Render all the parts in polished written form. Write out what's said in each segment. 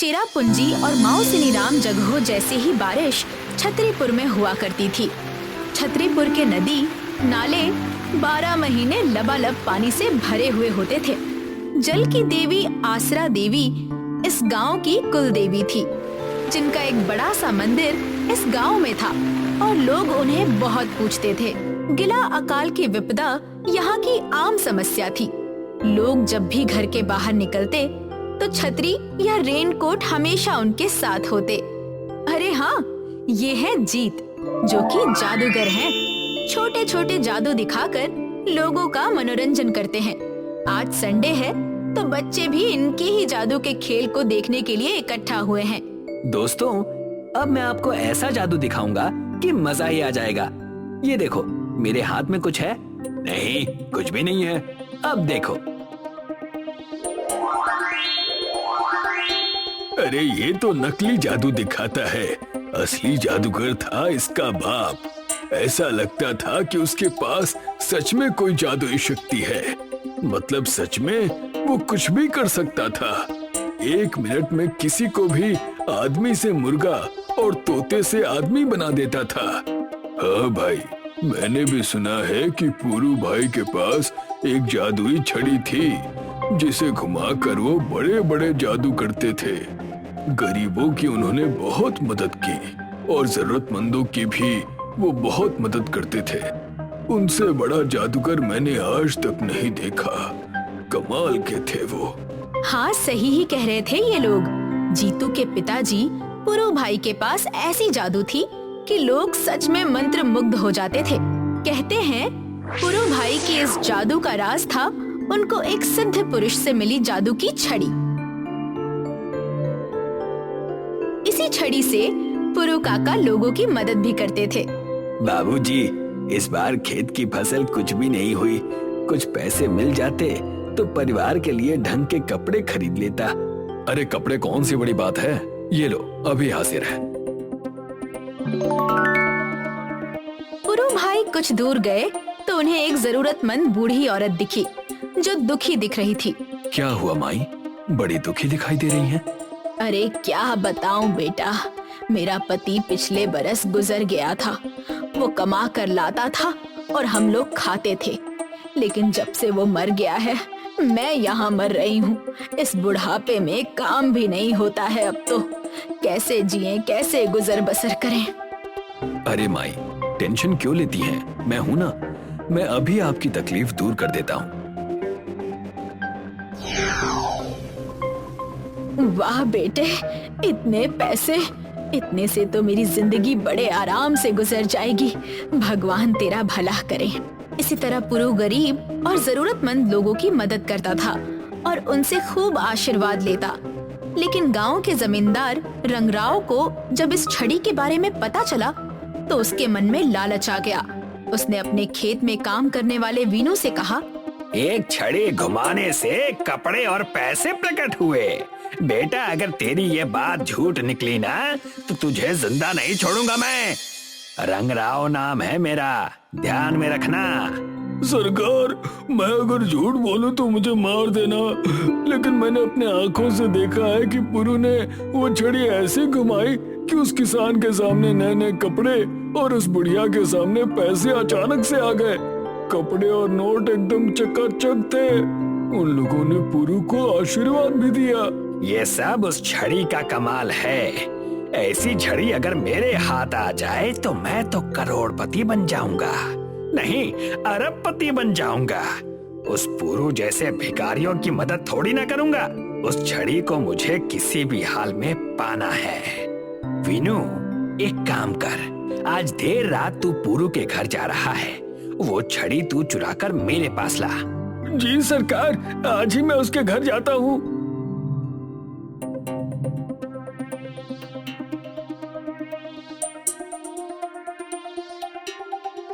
चेरापूंजी और माउसिनी राम जगहों जैसे ही बारिश छतरीपुर में हुआ करती थी। छतरीपुर के नदी नाले 12 महीने लबालब पानी से भरे हुए होते थे। जल की देवी आसरा देवी इस गांव की कुल देवी थी, जिनका एक बड़ा सा मंदिर इस गांव में था और लोग उन्हें बहुत पूजते थे। गिला अकाल की विपदा यहाँ की आम समस्या थी। लोग जब भी घर के बाहर निकलते तो छतरी या रेनकोट हमेशा उनके साथ होते। अरे हाँ, ये है जीत, जो कि जादूगर हैं। छोटे छोटे जादू दिखाकर लोगों का मनोरंजन करते हैं। आज संडे है तो बच्चे भी इनके ही जादू के खेल को देखने के लिए इकट्ठा हुए हैं। दोस्तों, अब मैं आपको ऐसा जादू दिखाऊंगा कि मजा ही आ जाएगा। ये देखो, मेरे हाथ में कुछ है? नहीं, कुछ भी नहीं है। अब देखो। अरे ये तो नकली जादू दिखाता है, असली जादूगर था इसका बाप। ऐसा लगता था कि उसके पास सच में कोई जादुई शक्ति है, मतलब सच में वो कुछ भी कर सकता था। 1 मिनट में किसी को भी आदमी से मुर्गा और तोते से आदमी बना देता था। हाँ भाई, मैंने भी सुना है कि पुरू भाई के पास एक जादुई छड़ी थी, जिसे घुमाकर वो बड़े बड़े जादू करते थे। गरीबों की उन्होंने बहुत मदद की और जरूरतमंदों की भी वो बहुत मदद करते थे। उनसे बड़ा जादूगर मैंने आज तक नहीं देखा। कमाल के थे वो। हाँ, सही ही कह रहे थे ये लोग। जीतू के पिताजी पुरू भाई के पास ऐसी जादू थी कि लोग सच में मंत्र मुग्ध हो जाते थे। कहते हैं पुरू भाई के इस जादू का राज था उनको एक सिद्ध पुरुष से मिली जादू की छड़ी। इसी छड़ी से पुरू काका लोगों की मदद भी करते थे। बाबूजी, इस बार खेत की फसल कुछ भी नहीं हुई। कुछ पैसे मिल जाते तो परिवार के लिए ढंग के कपड़े खरीद लेता। अरे कपड़े कौन सी बड़ी बात है, ये लो अभी हाजिर है। पुरू भाई कुछ दूर गए तो उन्हें एक जरूरतमंद बूढ़ी औरत दिखी, जो दुखी दिख रही थी। क्या हुआ माई, बड़ी दुखी दिखाई दे रही हैं? अरे क्या बताऊं बेटा, मेरा पति पिछले बरस गुजर गया था। वो कमा कर लाता था और हम लोग खाते थे, लेकिन जब से वो मर गया है मैं यहाँ मर रही हूँ। इस बुढ़ापे में काम भी नहीं होता है अब तो। कैसे जिएं, कैसे गुजर बसर करें। अरे माई, टेंशन क्यों लेती हैं? मैं हूँ ना, मैं अभी आपकी तकलीफ दूर कर देता हूँ। वाह बेटे, इतने पैसे, इतने से तो मेरी जिंदगी बड़े आराम से गुजर जाएगी। भगवान तेरा भला करे। इसी तरह पुरू गरीब और जरूरतमंद लोगों की मदद करता था और उनसे खूब आशीर्वाद लेता। लेकिन गांव के जमींदार रंगराव को जब इस छड़ी के बारे में पता चला तो उसके मन में लालच आ गया। उसने अपने खेत में काम करने वाले वीनू से कहा, एक छड़ी घुमाने से कपड़े और पैसे प्रकट हुए। बेटा, अगर तेरी ये बात झूठ निकली ना तो तुझे जिंदा नहीं छोड़ूंगा मैं। रंगराव नाम है मेरा, ध्यान में रखना। सरकार, मैं अगर झूठ बोलूं तो मुझे मार देना, लेकिन मैंने अपने आंखों से देखा है कि पुरू ने वो छड़ी ऐसे घुमाई कि उस किसान के सामने नए नए कपड़े और उस बुढ़िया के सामने पैसे अचानक से आ गए। कपड़े और नोट एकदम चकाचक थे। उन लोगों ने पुरू को आशीर्वाद भी दिया। ये सब उस छड़ी का कमाल है। ऐसी छड़ी अगर मेरे हाथ आ जाए तो मैं तो करोड़पति बन जाऊंगा, नहीं अरबपति बन जाऊंगा। उस पुरू जैसे भिखारियों की मदद थोड़ी ना करूंगा। उस छड़ी को मुझे किसी भी हाल में पाना है। वीनू, एक काम कर, आज देर रात तू पुरू के घर जा रहा है। वो छड़ी तू चुराकर मेरे पास ला। जी सरकार, आज ही मैं उसके घर जाता हूँ।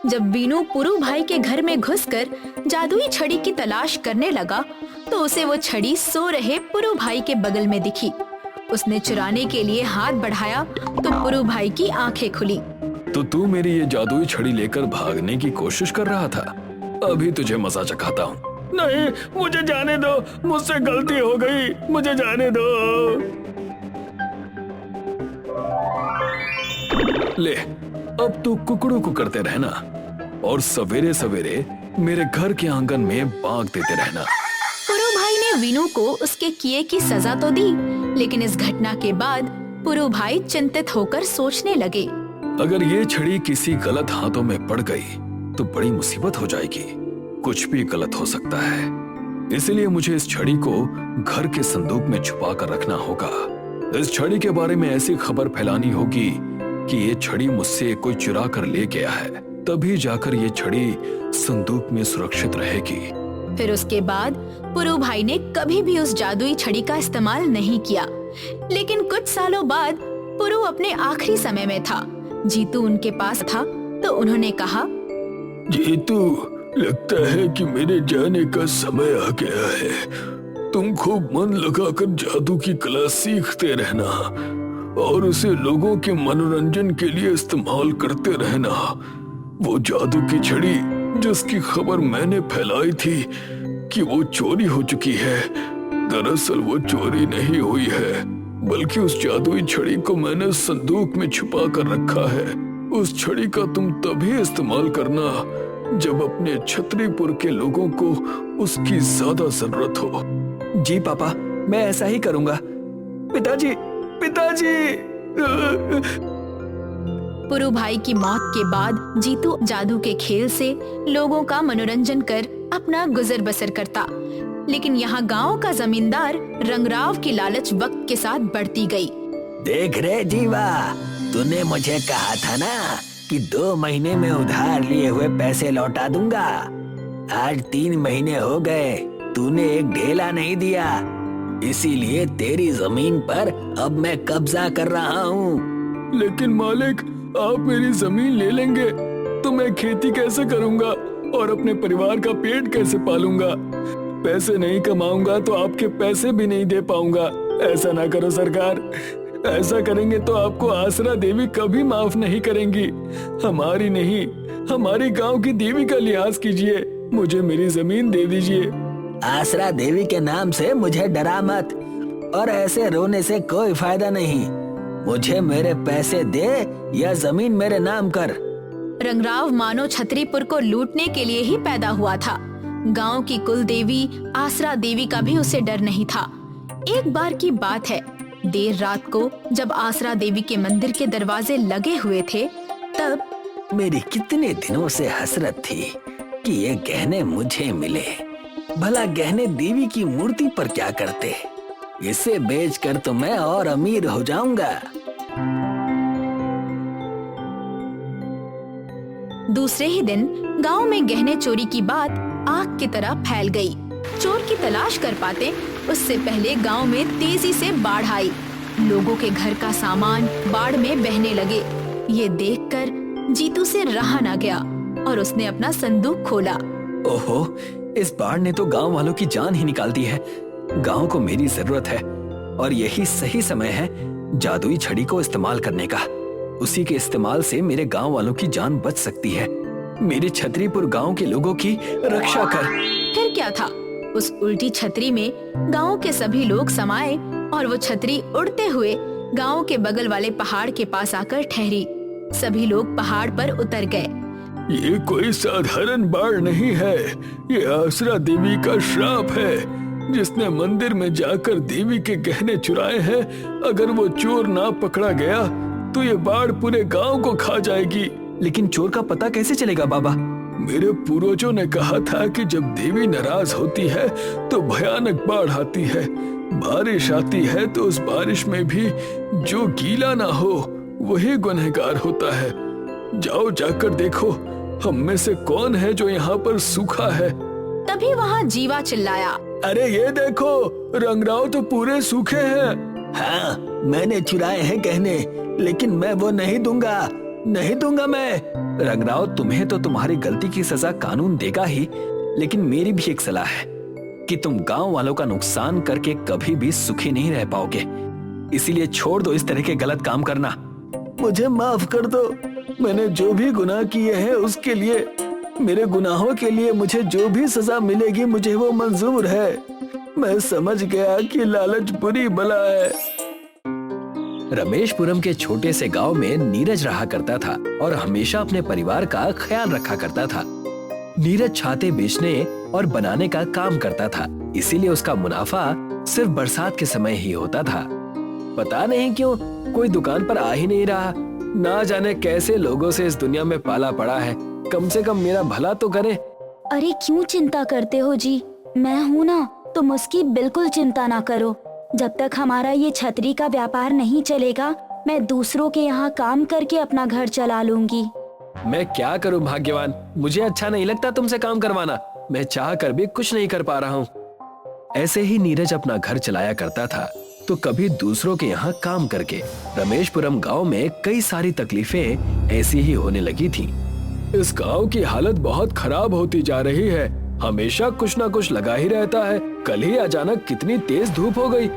जब वीनू पुरू भाई के घर में घुसकर जादुई छड़ी की तलाश करने लगा तो उसे वो छड़ी सो रहे पुरू भाई के बगल में दिखी। उसने चुराने के लिए हाथ बढ़ाया तो पुरू भाई की आंखें खुली। तो तू मेरी ये जादुई छड़ी लेकर भागने की कोशिश कर रहा था? अभी तुझे मजा चखाता हूँ। नहीं, मुझे जाने दो, मुझसे गलती हो गई, मुझे जाने दो। ले, अब तू कुकड़ू को करते रहना और सवेरे सवेरे मेरे घर के आंगन में बांग देते रहना। पुरु भाई ने वीनू को उसके किए की सजा तो दी, लेकिन इस घटना के बाद पुरु भाई चिंतित होकर सोचने लगे। अगर ये छड़ी किसी गलत हाथों में पड़ गई तो बड़ी मुसीबत हो जाएगी। कुछ भी गलत हो सकता है, इसलिए मुझे इस छड़ी को घर के संदूक में छुपा कर रखना होगा। इस छड़ी के बारे में ऐसी खबर फैलानी होगी कि ये छड़ी मुझसे कोई चुरा कर ले गया है, तभी जाकर ये छड़ी संदूक में सुरक्षित रहेगी। फिर उसके बाद पुरु भाई ने कभी भी उस जादुई छड़ी का इस्तेमाल नहीं किया। लेकिन कुछ सालों बाद पुरु अपने आखिरी समय में था। जीतू उनके पास था तो उन्होंने कहा, जीतू, लगता है कि मेरे जाने का समय आ गया है। तुम खूब मन लगाकर जादू की कला सीखते रहना और उसे लोगों के मनोरंजन के लिए इस्तेमाल करते रहना। वो जादू की छड़ी जिसकी खबर मैंने फैलाई थी कि वो चोरी हो चुकी है, दरअसल वो चोरी नहीं हुई है, बल्कि उस जादुई छड़ी को मैंने संदूक में छुपा कर रखा है। उस छड़ी का तुम तभी इस्तेमाल करना जब अपने छतरीपुर के लोगों को उसकी ज्यादा जरूरत हो। जी पापा, मैं ऐसा ही करूंगा। पिताजी, पिताजी। पुरु भाई की मौत के बाद जीतू जादू के खेल से लोगों का मनोरंजन कर अपना गुजर बसर करता। लेकिन यहाँ गांव का जमींदार रंगराव की लालच वक्त के साथ बढ़ती गई। देख रे जीवा, तूने मुझे कहा था ना कि 2 महीने में उधार लिए हुए पैसे लौटा दूंगा। आज 3 महीने हो गए, तूने एक ढेला नहीं दिया। इसीलिए तेरी जमीन पर अब मैं कब्जा कर रहा हूँ। लेकिन मालिक, आप मेरी जमीन ले लेंगे तो मैं खेती कैसे करूँगा और अपने परिवार का पेट कैसे पालूंगा? पैसे नहीं कमाऊंगा तो आपके पैसे भी नहीं दे पाऊंगा। ऐसा ना करो सरकार, ऐसा करेंगे तो आपको आसरा देवी कभी माफ नहीं करेंगी। हमारी नहीं, हमारी गांव की देवी का लिहाज कीजिए। मुझे मेरी जमीन दे दीजिए। आसरा देवी के नाम से मुझे डरा मत, और ऐसे रोने से कोई फायदा नहीं। मुझे मेरे पैसे दे या जमीन मेरे नाम कर। रंगराव मानो छतरीपुर को लूटने के लिए ही पैदा हुआ था। गांव की कुल देवी आसरा देवी का भी उसे डर नहीं था। एक बार की बात है, देर रात को जब आसरा देवी के मंदिर के दरवाजे लगे हुए थे, तब मेरी कितने दिनों से हसरत थी कि ये गहने मुझे मिले। भला गहने देवी की मूर्ति पर क्या करते? इसे बेचकर तो मैं और अमीर हो जाऊंगा। दूसरे ही दिन गांव में गहने चोरी की बात आग की तरह फैल गई। चोर की तलाश कर पाते उससे पहले गांव में तेजी से बाढ़ आई। लोगों के घर का सामान बाढ़ में बहने लगे। ये देखकर जीतू से रहा ना गया और उसने अपना संदूक खोला। ओहो, इस बाढ़ ने तो गांव वालों की जान ही निकाल दी है। गांव को मेरी जरूरत है और यही सही समय है जादुई छड़ी को इस्तेमाल करने का। उसी के इस्तेमाल से मेरे गांव वालों की जान बच सकती है। मेरे छतरीपुर गांव के लोगों की रक्षा कर। फिर क्या था, उस उल्टी छतरी में गांव के सभी लोग समाये और वो छतरी उड़ते हुए गांव के बगल वाले पहाड़ के पास आकर ठहरी। सभी लोग पहाड़ पर उतर गए। ये कोई साधारण बाढ़ नहीं है, ये आसरा देवी का श्राप है जिसने मंदिर में जाकर देवी के गहने चुराए हैं। अगर वो चोर ना पकड़ा गया तो ये बाढ़ पूरे गांव को खा जाएगी। लेकिन चोर का पता कैसे चलेगा बाबा? मेरे पूर्वजों ने कहा था कि जब देवी नाराज होती है तो भयानक बाढ़ आती है। बारिश आती है तो उस बारिश में भी जो गीला ना हो वही गुनहगार होता है। जाओ जाकर देखो हम में से कौन है जो यहाँ पर सूखा है। तभी वहाँ जीवा चिल्लाया, अरे ये देखो, रंगराव तो पूरे सूखे हैं। हाँ, मैंने चुराए हैं गहने, लेकिन मैं वो नहीं दूंगा, नहीं दूंगा मैं। रंगराव, तुम्हें तो तुम्हारी गलती की सजा कानून देगा ही, लेकिन मेरी भी एक सलाह है कि तुम गांव वालों का नुकसान करके कभी भी सुखी नहीं रह पाओगे। इसीलिए छोड़ दो इस तरह के गलत काम करना। मुझे माफ कर दो, मैंने जो भी गुनाह किए हैं उसके लिए, मेरे गुनाहों के लिए मुझे जो भी सजा मिलेगी मुझे वो मंजूर है। मैं समझ गया कि लालच बुरी बला है। रमेशपुरम के छोटे से गांव में नीरज रहा करता था और हमेशा अपने परिवार का ख्याल रखा करता था। नीरज छाते बेचने और बनाने का काम करता था, इसीलिए उसका मुनाफा सिर्फ बरसात के समय ही होता था। पता नहीं क्यों कोई दुकान पर आ ही नहीं रहा। ना जाने कैसे लोगों से इस दुनिया में पाला पड़ा है। कम से कम मेरा भला तो करे। अरे क्यों चिंता करते हो जी, मैं हूँ ना, तुम उसकी बिल्कुल चिंता ना करो। जब तक हमारा ये छतरी का व्यापार नहीं चलेगा, मैं दूसरों के यहाँ काम करके अपना घर चला लूंगी। मैं क्या करूं भाग्यवान, मुझे अच्छा नहीं लगता तुमसे काम करवाना। मैं चाह कर भी कुछ नहीं कर पा रहा हूँ। ऐसे ही नीरज अपना घर चलाया करता था, तो कभी दूसरों के यहाँ काम करके रमेशपुरम गांव में कई सारी तकलीफें ऐसी ही होने लगी थी। इस गांव की हालत बहुत खराब होती जा रही है। हमेशा कुछ ना कुछ लगा ही रहता है। कल ही अचानक कितनी तेज धूप हो गई।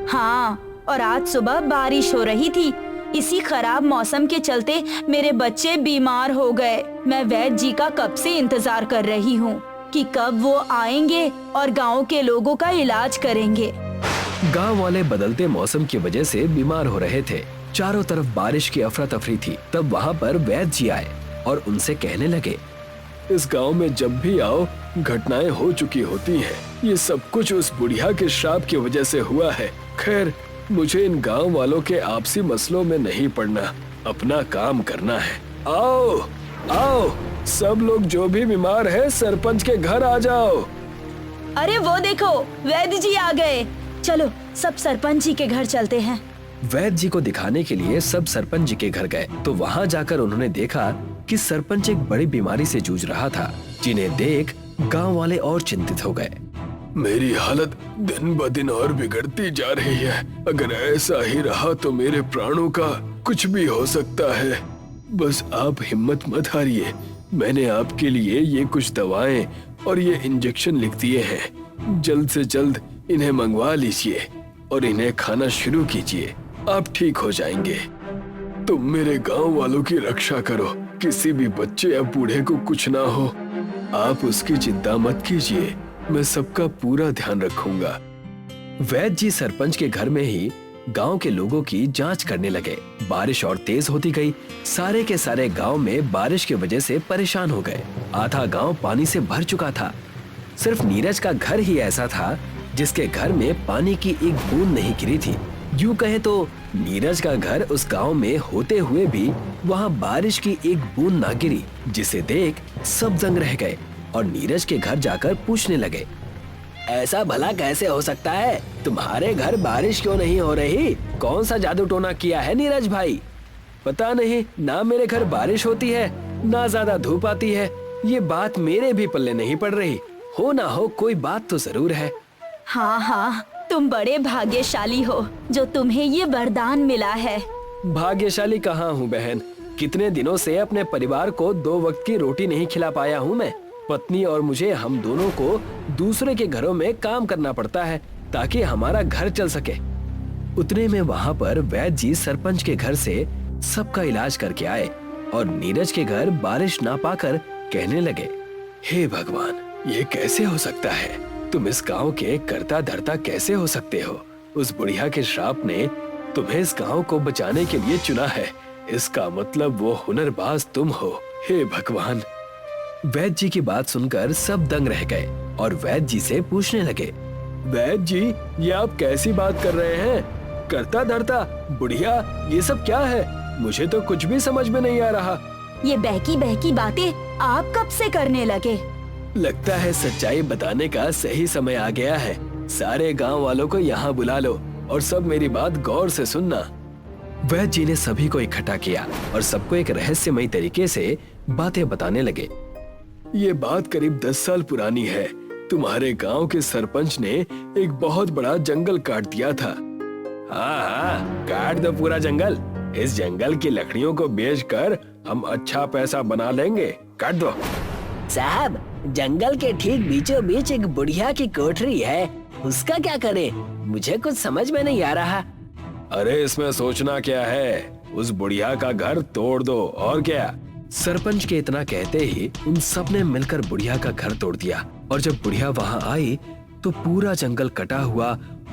हाँ, और आज सुबह बारिश हो रही थी। इसी खराब मौसम के चलते मेरे बच्चे बीमार हो गए। मैं वैद्य जी का कब से इंतजार कर रही हूँ कि कब वो आएंगे और गांव के लोगों का इलाज करेंगे। गांव वाले बदलते मौसम की वजह से बीमार हो रहे थे। चारों तरफ बारिश की अफरा तफरी थी। तब वहाँ पर वैद्य जी आए और उनसे कहने लगे, इस गांव में जब भी आओ घटनाएं हो चुकी होती हैं। ये सब कुछ उस बुढ़िया के श्राप की वजह से हुआ है। खैर, मुझे इन गांव वालों के आपसी मसलों में नहीं पड़ना, अपना काम करना है। आओ आओ, सब लोग जो भी बीमार है सरपंच के घर आ जाओ। अरे वो देखो, वैद्य जी आ गए। चलो सब सरपंच जी के घर चलते हैं। वैद्य जी को दिखाने के लिए सब सरपंच जी के घर गए, तो वहाँ जाकर उन्होंने देखा कि सरपंच एक बड़ी बीमारी से जूझ रहा था, जिन्हें देख गांव वाले और चिंतित हो गए। मेरी हालत दिन ब दिन और बिगड़ती जा रही है। अगर ऐसा ही रहा तो मेरे प्राणों का कुछ भी हो सकता है। बस आप हिम्मत मत हारिए। मैंने आपके लिए ये कुछ दवाएं और ये इंजेक्शन लिख दिए हैं। जल्द से जल्द इन्हें मंगवा लीजिए और इन्हें खाना शुरू कीजिए। आप ठीक हो जाएंगे। तुम मेरे गांव वालों की रक्षा करो, किसी भी बच्चे या बूढ़े को कुछ ना हो। आप उसकी चिंता मत कीजिए, मैं सबका पूरा ध्यान रखूंगा। वैद्य जी सरपंच के घर में ही गांव के लोगों की जांच करने लगे। बारिश और तेज होती गई। सारे के सारे गांव में बारिश की वजह से परेशान हो गए। आधा गांव पानी से भर चुका था। सिर्फ नीरज का घर ही ऐसा था जिसके घर में पानी की एक बूंद नहीं गिरी थी। यूं कहे तो नीरज का घर उस गांव में होते हुए भी वहां बारिश की एक बूंद ना गिरी, जिसे देख सब दंग रह गए और नीरज के घर जाकर पूछने लगे, ऐसा भला कैसे हो सकता है? तुम्हारे घर बारिश क्यों नहीं हो रही? कौन सा जादू टोना किया है नीरज भाई? पता नहीं, ना मेरे घर बारिश होती है ना ज्यादा धूप आती है। ये बात मेरे भी पल्ले नहीं पड़ रही। हो ना हो कोई बात तो जरूर है। हाँ हाँ, तुम बड़े भाग्यशाली हो जो तुम्हें ये वरदान मिला है। भाग्यशाली कहाँ हूँ बहन, कितने दिनों से अपने परिवार को 2 वक्त की रोटी नहीं खिला पाया हूँ मैं। पत्नी और मुझे हम दोनों को दूसरे के घरों में काम करना पड़ता है ताकि हमारा घर चल सके। उतने में वहाँ पर वैद्य जी सरपंच के घर से सबका इलाज करके आए और नीरज के घर बारिश ना पाकर कहने लगे, हे भगवान, ये कैसे हो सकता है? तुम इस गांव के करता धरता कैसे हो सकते हो? उस बुढ़िया के श्राप ने तुम्हें इस गांव को बचाने के लिए चुना है। इसका मतलब वो हुनरबाज तुम हो। हे भगवान। वैद्य जी की बात सुनकर सब दंग रह गए और वैद्य जी से पूछने लगे, वैद्य जी, ये आप कैसी बात कर रहे हैं? करता धरता, बुढ़िया, ये सब क्या है? मुझे तो कुछ भी समझ में नहीं आ रहा। ये बहकी बहकी बातें आप कब से करने लगे? लगता है सच्चाई बताने का सही समय आ गया है। सारे गांव वालों को यहाँ बुला लो और सब मेरी बात गौर से सुनना। वैद्य जी ने सभी को इकट्ठा किया और सबको एक रहस्यमयी तरीके से बातें बताने लगे। ये बात करीब 10 साल पुरानी है। तुम्हारे गांव के सरपंच ने एक बहुत बड़ा जंगल काट दिया था। हाँ हाँ, काट दो पूरा जंगल। इस जंगल की लकड़ियों को बेचकर हम अच्छा पैसा बना लेंगे। काट दो। साहब, जंगल के ठीक बीचों बीच एक बुढ़िया की कोठरी है, उसका क्या करें? मुझे कुछ समझ में नहीं आ रहा। अरे इसमें सोचना क्या है, उस बुढ़िया का घर तोड़ दो और क्या। सरपंच के इतना कहते ही उन सब ने मिलकर बुढ़िया का घर तोड़ दिया और जब बुढ़िया वहाँ आई तो पूरा जंगल कटा हुआ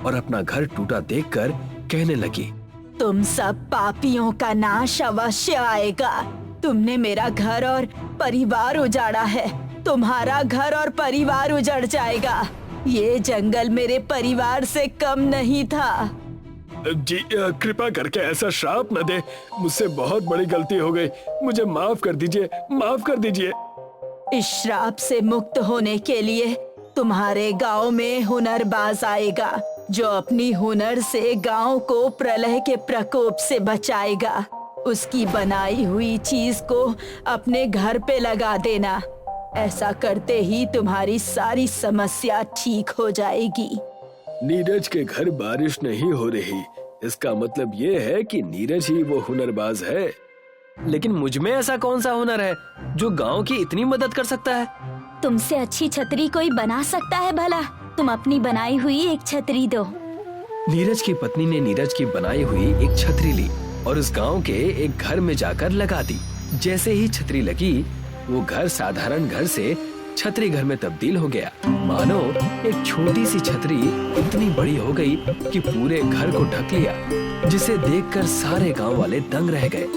और अपना घर टूटा देखकर कहने लगी, तुम सब पापियों का नाश अवश्य आएगा। तुमने मेरा घर और परिवार उजाड़ा है, तुम्हारा घर और परिवार उजड़ जाएगा। ये जंगल मेरे परिवार से कम नहीं था। जी कृपा करके ऐसा श्राप न दे, मुझसे बहुत बड़ी गलती हो गई, मुझे माफ कर दीजिए, माफ कर दीजिए। इस श्राप से मुक्त होने के लिए तुम्हारे गांव में हुनरबाज आएगा, जो अपनी हुनर से गांव को प्रलय के प्रकोप से बचाएगा। उसकी बनाई हुई चीज को अपने घर पे लगा देना। ऐसा करते ही तुम्हारी सारी समस्या ठीक हो जाएगी। नीरज के घर बारिश नहीं हो रही, इसका मतलब ये है कि नीरज ही वो हुनरबाज है। लेकिन मुझ में ऐसा कौन सा हुनर है जो गांव की इतनी मदद कर सकता है? तुमसे अच्छी छतरी कोई बना सकता है भला? तुम अपनी बनाई हुई एक छतरी दो। नीरज की पत्नी ने नीरज की बनाई हुई एक छतरी ली और उस गांव के एक घर में जाकर लगा दी। जैसे ही छतरी लगी, वो घर साधारण घर से छतरी घर में तब्दील हो गया। मानो एक छोटी सी छतरी इतनी बड़ी हो गई कि पूरे घर को ढक लिया, जिसे देखकर सारे गांव वाले दंग रह गए।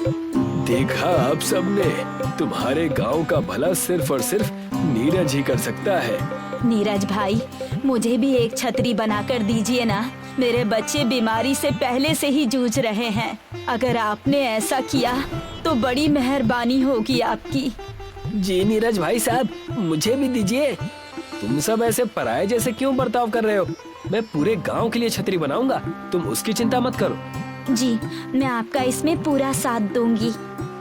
देखा आप सबने, तुम्हारे गांव का भला सिर्फ और सिर्फ नीरज ही कर सकता है। नीरज भाई, मुझे भी एक छतरी बनाकर दीजिए ना। मेरे बच्चे बीमारी से पहले से ही जूझ रहे हैं। अगर आपने ऐसा किया तो बड़ी मेहरबानी होगी आपकी। जी नीरज भाई साहब, मुझे भी दीजिए। तुम सब ऐसे पराये जैसे क्यों बर्ताव कर रहे हो? मैं पूरे गांव के लिए छतरी बनाऊंगा, तुम उसकी चिंता मत करो। जी, मैं आपका इसमें पूरा साथ दूंगी।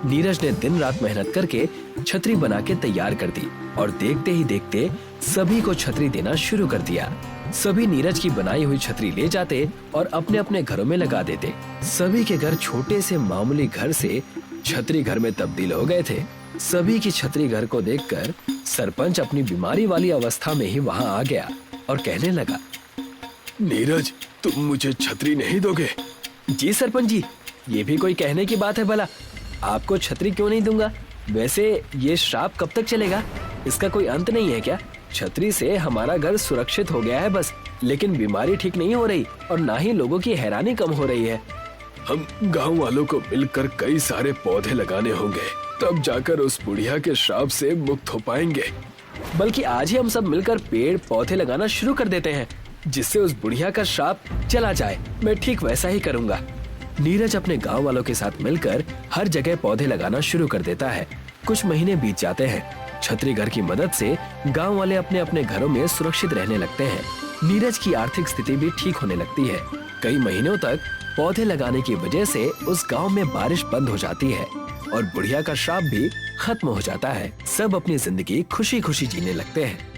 नीरज ने दिन रात मेहनत करके छतरी बना के तैयार कर दी और देखते ही देखते सभी को छतरी देना शुरू कर दिया। सभी नीरज की बनाई हुई छतरी ले जाते और अपने अपने घरों में लगा देते। सभी के घर छोटे से मामूली घर से छतरी घर में तब्दील हो गए थे। सभी की छतरी घर को देखकर सरपंच अपनी बीमारी वाली अवस्था में ही वहां आ गया और कहने लगा, नीरज, तुम मुझे छतरी नहीं दोगे? जी सरपंच जी, ये भी कोई कहने की बात है भला? आपको छतरी क्यों नहीं दूंगा? वैसे ये श्राप कब तक चलेगा? इसका कोई अंत नहीं है क्या? छतरी से हमारा घर सुरक्षित हो गया है बस, लेकिन बीमारी ठीक नहीं हो रही और ना ही लोगों की हैरानी कम हो रही है। हम गांव वालों को मिलकर कई सारे पौधे लगाने होंगे, तब जाकर उस बुढ़िया के श्राप से मुक्त हो पाएंगे। बल्कि आज ही हम सब मिलकर पेड़ पौधे लगाना शुरू कर देते हैं, जिससे उस बुढ़िया का श्राप चला जाए। मैं ठीक वैसा ही करूंगा। नीरज अपने गांव वालों के साथ मिलकर हर जगह पौधे लगाना शुरू कर देता है। कुछ महीने बीत जाते हैं। छतरी घर की मदद से गांव वाले अपने अपने घरों में सुरक्षित रहने लगते हैं। नीरज की आर्थिक स्थिति भी ठीक होने लगती है। कई महीनों तक पौधे लगाने की वजह से उस गांव में बारिश बंद हो जाती है और बुढ़िया का श्राप भी खत्म हो जाता है। सब अपनी जिंदगी खुशी खुशी जीने लगते हैं।